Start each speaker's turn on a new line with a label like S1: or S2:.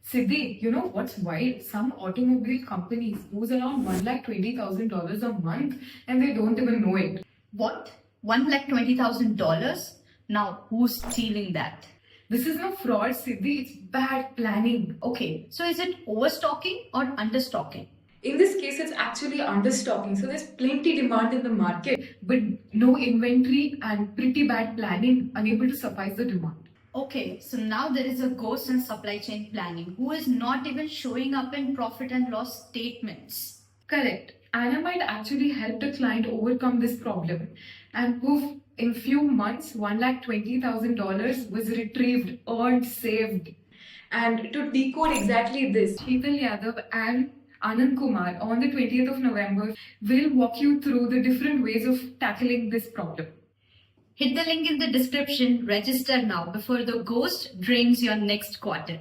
S1: Siddhi, you know what's wild? Some automobile companies lose around $120,000 a month and they don't even know it.
S2: What? $120,000? Now, who's stealing that?
S1: This is no fraud, Siddhi, it's bad planning.
S2: Okay, so is it overstocking or understocking?
S1: In this case, it's actually understocking. So there's plenty demand in the market, but no inventory and pretty bad planning, unable to suffice the demand.
S2: Okay, so now there is a ghost in supply chain planning who is not even showing up in profit and loss statements.
S1: Correct. Anamind actually helped a client overcome this problem, and poof, in few months, $120,000 was retrieved, earned, saved. And to decode exactly this, Sheetal Yadav and Anand Kumar on the 20th of November will walk you through the different ways of tackling this problem.
S2: Hit the link in the description, register now before the ghost drains your next quarter.